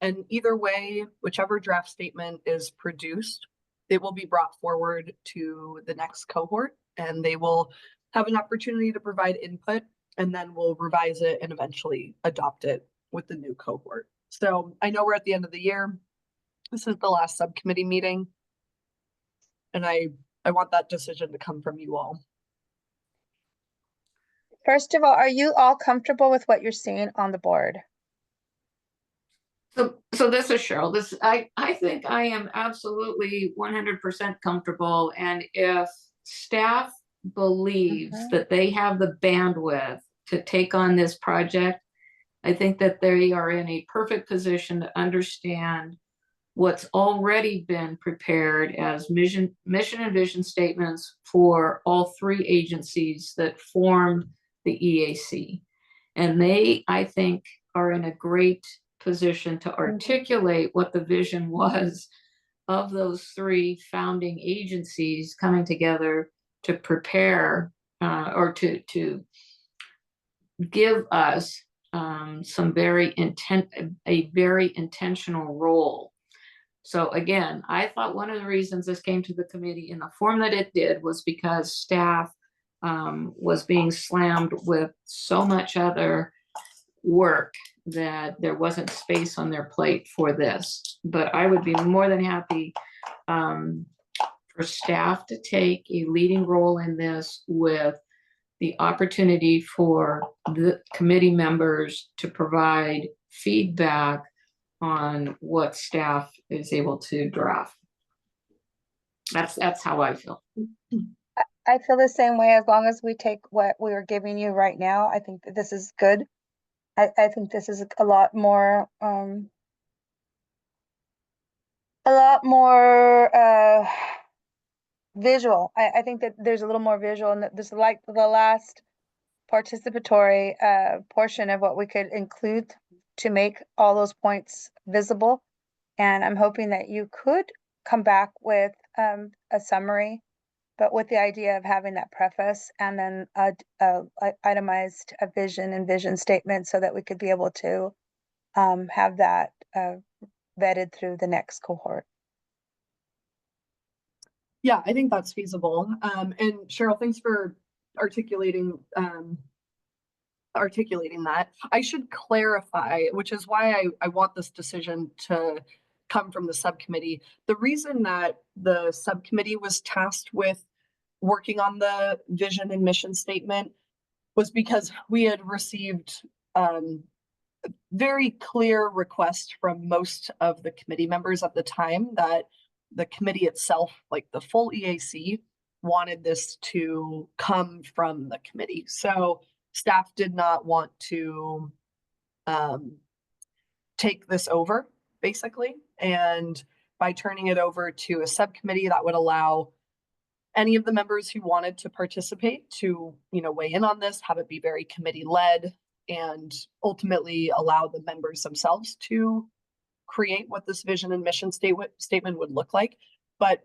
And either way, whichever draft statement is produced, it will be brought forward to the next cohort, and they will have an opportunity to provide input, and then we'll revise it and eventually adopt it with the new cohort. So I know we're at the end of the year. This is the last subcommittee meeting, and I want that decision to come from you all. First of all, are you all comfortable with what you're seeing on the board? So this is Cheryl. I think I am absolutely 100% comfortable. And if staff believes that they have the bandwidth to take on this project, I think that they are in a perfect position to understand what's already been prepared as mission and vision statements for all three agencies that formed the EAC. And they, I think, are in a great position to articulate what the vision was of those three founding agencies coming together to prepare or to give us a very intentional role So again, I thought one of the reasons this came to the committee in the form that it did was because staff was being slammed with so much other work that there wasn't space on their plate for this. But I would be more than happy for staff to take a leading role in this, with the opportunity for the committee members to provide feedback on what staff is able to draft. That's how I feel. I feel the same way. As long as we take what we are giving you right now, I think that this is good. I think this is a lot more visual. I think that there's a little more visual, and that this is like the last participatory portion of what we could include to make all those points visible. And I'm hoping that you could come back with a summary, but with the idea of having that preface and then a itemized vision and vision statement, so that we could be able to have that vetted through the next cohort. Yeah, I think that's feasible. And Cheryl, thanks for articulating that. I should clarify, which is why I want this decision to come from the subcommittee. The reason that the subcommittee was tasked with working on the vision and mission statement was because we had received very clear request from most of the committee members at the time that the committee itself, like the full EAC, wanted this to come from the committee. So staff did not want to take this over, basically. And by turning it over to a subcommittee, that would allow any of the members who wanted to participate to, weigh in on this, have it be very committee led, and ultimately allow the members themselves to create what this vision and mission statement would look like. But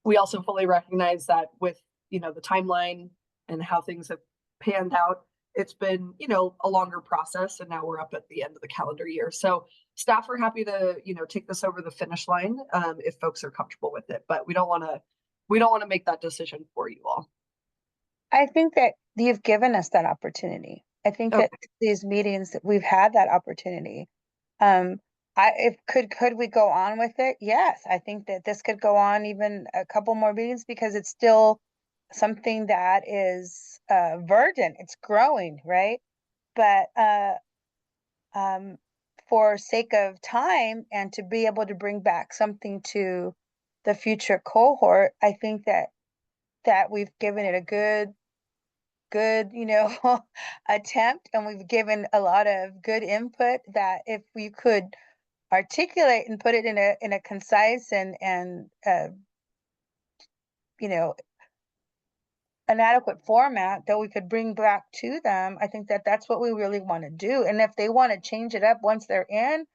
we also fully recognize that with, the timeline and how things have panned out, it's been, a longer process, and now we're up at the end of the calendar year. So staff are happy to, take this over the finish line if folks are comfortable with it, but we don't want to make that decision for you all. I think that you've given us that opportunity. I think that these meetings that we've had that opportunity. Could we go on with it? Yes, I think that this could go on even a couple more meetings, because it's still something that is verdant. It's growing, right? But for sake of time and to be able to bring back something to the future cohort, I think that we've given it a good attempt, and we've given a lot of good input, that if we could articulate and put it in a concise and an adequate format that we could bring back to them, I think that that's what we really want to do. And if they want to change it up once they're in,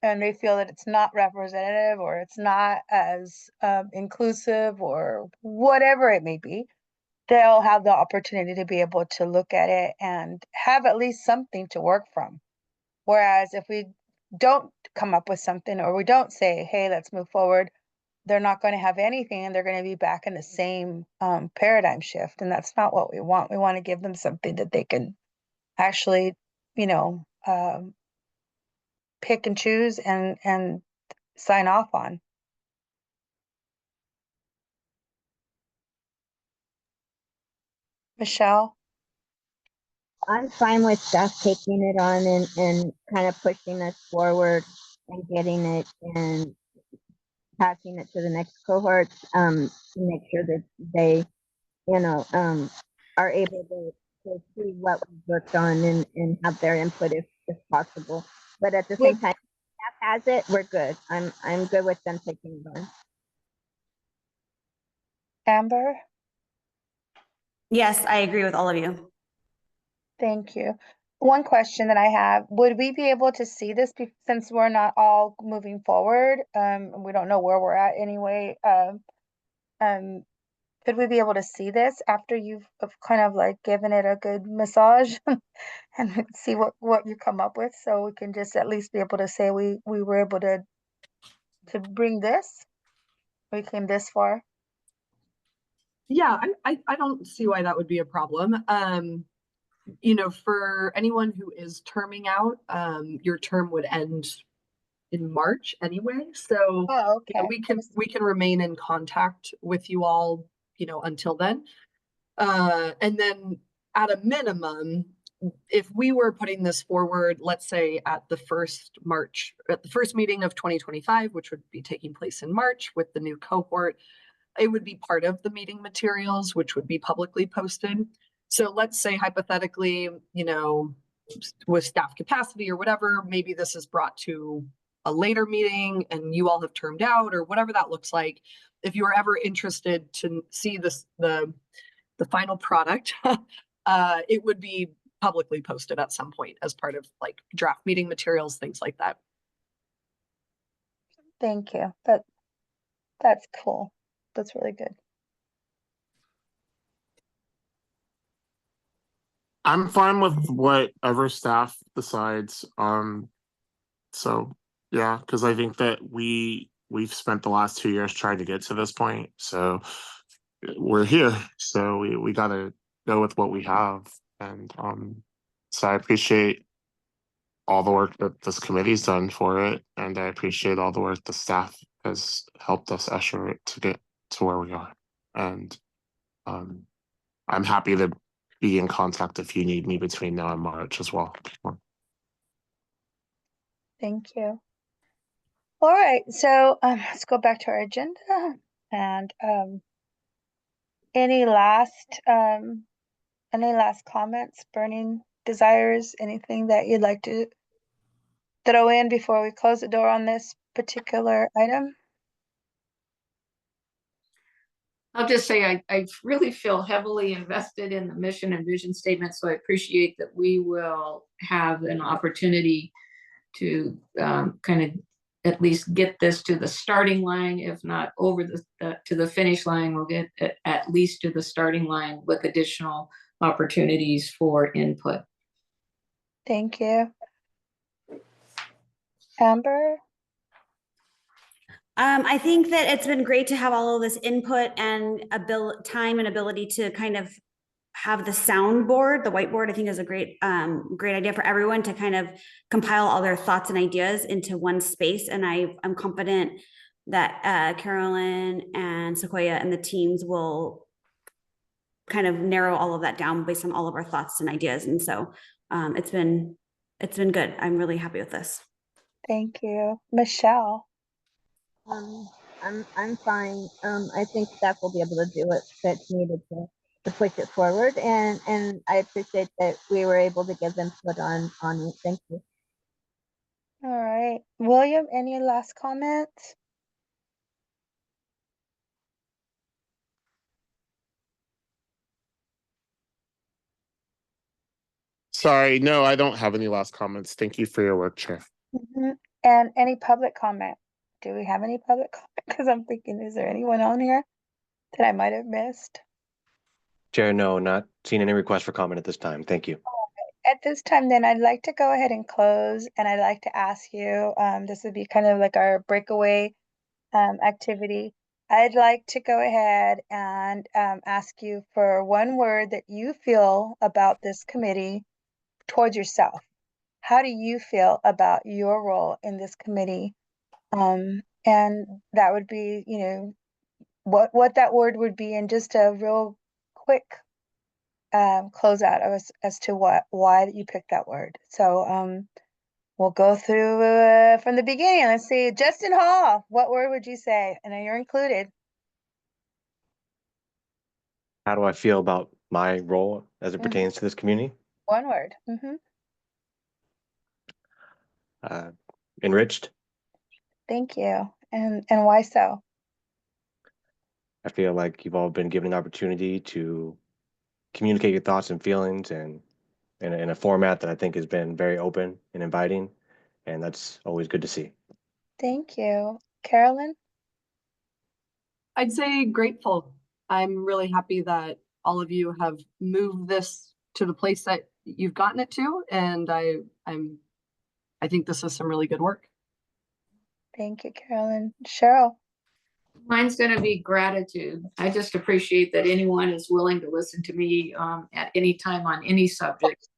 and they feel that it's not representative, or it's not as inclusive, or whatever it may be, they'll have the opportunity to be able to look at it and have at least something to work from. Whereas if we don't come up with something, or we don't say, hey, let's move forward, they're not going to have anything, and they're going to be back in the same paradigm shift. And that's not what we want. We want to give them something that they can actually, pick and choose and sign off on. Michelle? I'm fine with staff taking it on and kind of pushing us forward and getting it and passing it to the next cohort, to make sure that they, are able to see what we've worked on and have their input if possible. But at the same time, staff has it, we're good. I'm good with them taking it on. Amber? Yes, I agree with all of you. Thank you. One question that I have, would we be able to see this since we're not all moving forward? We don't know where we're at anyway. Could we be able to see this after you've kind of like given it a good massage and see what you come up with, so we can just at least be able to say we were able to to bring this? We came this far. Yeah, I don't see why that would be a problem. You know, for anyone who is terming out, your term would end in March anyway. So Oh, you know, okay. we can remain in contact with you all, you know, until then. And then at a minimum, if we were putting this forward, let's say at the first meeting of 2025, which would be taking place in March with the new cohort, it would be part of the meeting materials, which would be publicly posted. So let's say hypothetically, you know, with staff capacity or whatever, maybe this is brought to a later meeting and you all have termed out or whatever that looks like. If you are ever interested to see this, the final product, it would be publicly posted at some point as part of like draft meeting materials, things like that. Thank you. That's cool. That's really good. I'm fine with whatever staff decides. So yeah, because I think that we've spent the last 2 years trying to get to this point. So we're here. So we gotta go with what we have. And so I appreciate all the work that this committee's done for it. And I appreciate all the work the staff has helped us usher it to get to where we are. And I'm happy to be in contact if you need me between now and March as well. Thank you. All right, so let's go back to our agenda and any last comments, burning desires, anything that you'd like to throw in before we close the door on this particular item? I'll just say I really feel heavily invested in the mission and vision statement, so I appreciate that we will have an opportunity to kind of at least get this to the starting line, if not over to the finish line. We'll get at least to the starting line with additional opportunities for input. Thank you. Amber? I think that it's been great to have all of this input and time and ability to kind of have the soundboard, the whiteboard. I think is a great idea for everyone to kind of compile all their thoughts and ideas into one space. And I'm confident that Carolyn and Sequoia and the teams will kind of narrow all of that down based on all of our thoughts and ideas. And so it's been good. I'm really happy with this. Thank you. Michelle? I'm fine. I think staff will be able to do what that's needed to push it forward, and I appreciate that we were able to give input on it. Thank you. All right. William, any last comments? Sorry, no, I don't have any last comments. Thank you for your work, Chair. And any public comment? Do we have any public comment? Because I'm thinking, is there anyone on here that I might have missed? Chair, no, not seeing any requests for comment at this time. Thank you. At this time, then I'd like to go ahead and close, and I'd like to ask you, this would be kind of like our breakaway activity. I'd like to go ahead and ask you for one word that you feel about this committee towards yourself. How do you feel about your role in this committee? And that would be, you know, what that word would be, and just a real quick closeout as to why you picked that word. So we'll go through from the beginning. Let's see, Justin Hall, what word would you say? I know you're included. How do I feel about my role as it pertains to this community? One word. Enriched. Thank you. And why so? I feel like you've all been given an opportunity to communicate your thoughts and feelings, and in a format that I think has been very open and inviting, and that's always good to see. Thank you. Carolyn? I'd say grateful. I'm really happy that all of you have moved this to the place that you've gotten it to, and I think this is some really good work. Thank you, Carolyn. Cheryl. Mine's going to be gratitude. I just appreciate that anyone is willing to listen to me at any time on any subject.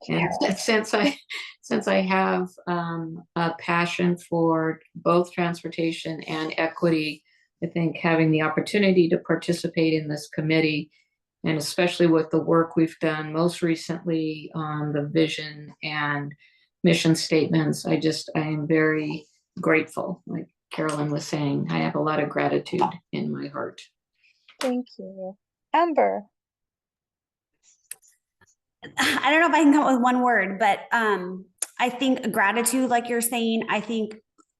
And since I have a passion for both transportation and equity, I think having the opportunity to participate in this committee, and especially with the work we've done most recently on the vision and mission statements, I am very grateful. Like Carolyn was saying, I have a lot of gratitude in my heart. Thank you. Amber. I don't know if I can come up with one word, but I think gratitude, like you're saying, I think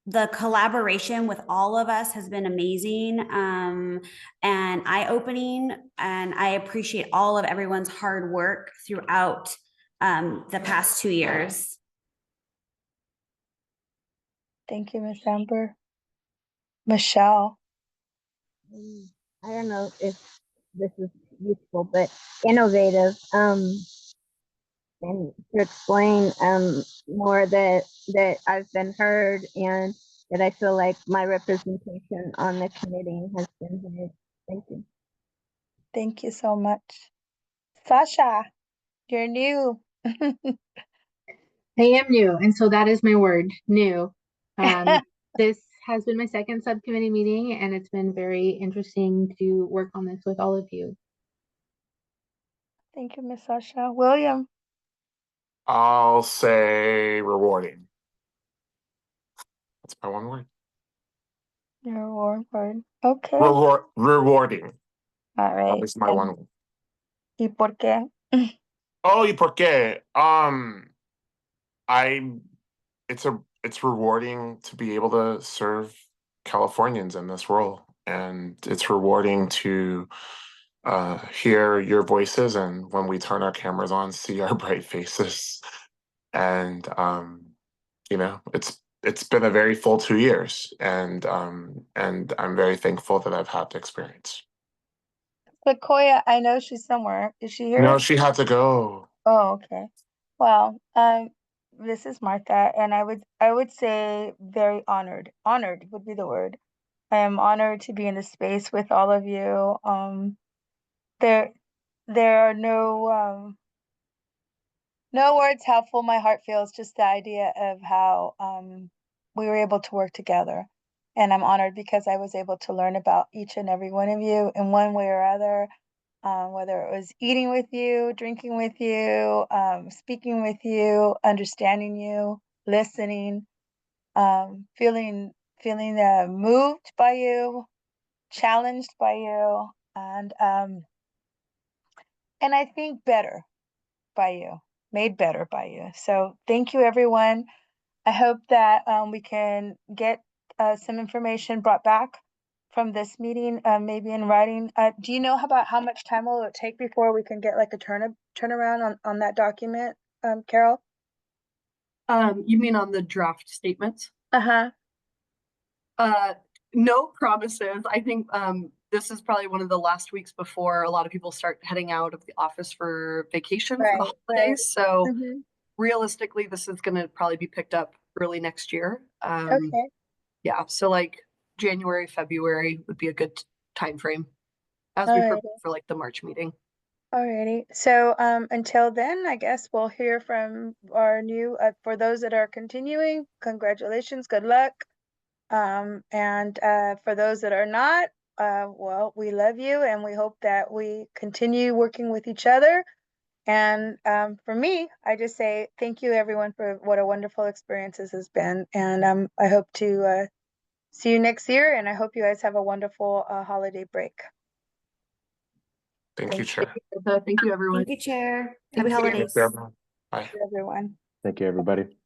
the collaboration with all of us has been amazing and eye-opening, and I appreciate all of everyone's hard work throughout the past 2 years. Thank you, Miss Amber. Michelle. I don't know if this is useful, but innovative. And to explain more that I've been heard and that I feel like my representation on the committee has been heard. Thank you. Thank you so much. Sasha, you're new. I am new, and so that is my word, new. This has been my second subcommittee meeting, and it's been very interesting to work on this with all of you. Thank you, Miss Sasha. William. I'll say rewarding. That's my one word. Your warm word. Okay. Rewarding. All right. That is my one word. ¿Y por qué? Oh, ¿y por qué? It's rewarding to be able to serve Californians in this role, and it's rewarding to hear your voices, and when we turn our cameras on, see our bright faces. And it's been a very full 2 years, and I'm very thankful that I've had the experience. Sequoia, I know she's somewhere. Is she here? No, she had to go. Oh, okay. Well, this is Martha, and I would say very honored. Honored would be the word. I am honored to be in the space with all of you. There are no words how full my heart feels, just the idea of how we were able to work together. And I'm honored because I was able to learn about each and every one of you in one way or other, whether it was eating with you, drinking with you, speaking with you, understanding you, listening, feeling moved by you, challenged by you, and I think better by you, made better by you. So thank you, everyone. I hope that we can get some information brought back from this meeting, maybe in writing. Do you know about how much time will it take before we can get like a turnaround on that document, Carol? You mean on the draft statements? Uh-huh. No promises. I think this is probably one of the last weeks before a lot of people start heading out of the office for vacation for the holidays. So realistically, this is going to probably be picked up early next year. Okay. Yeah, so like January, February would be a good time frame as we prepare for like the March meeting. Alrighty. So until then, I guess we'll hear from our new, for those that are continuing, congratulations, good luck. And for those that are not, well, we love you and we hope that we continue working with each other. And for me, I just say thank you everyone for what a wonderful experience this has been. And I hope to see you next year, and I hope you guys have a wonderful holiday break. Thank you, Chair. Thank you, everyone. Thank you, Chair. Happy Happy holidays. Bye, everyone. Thank you, everybody.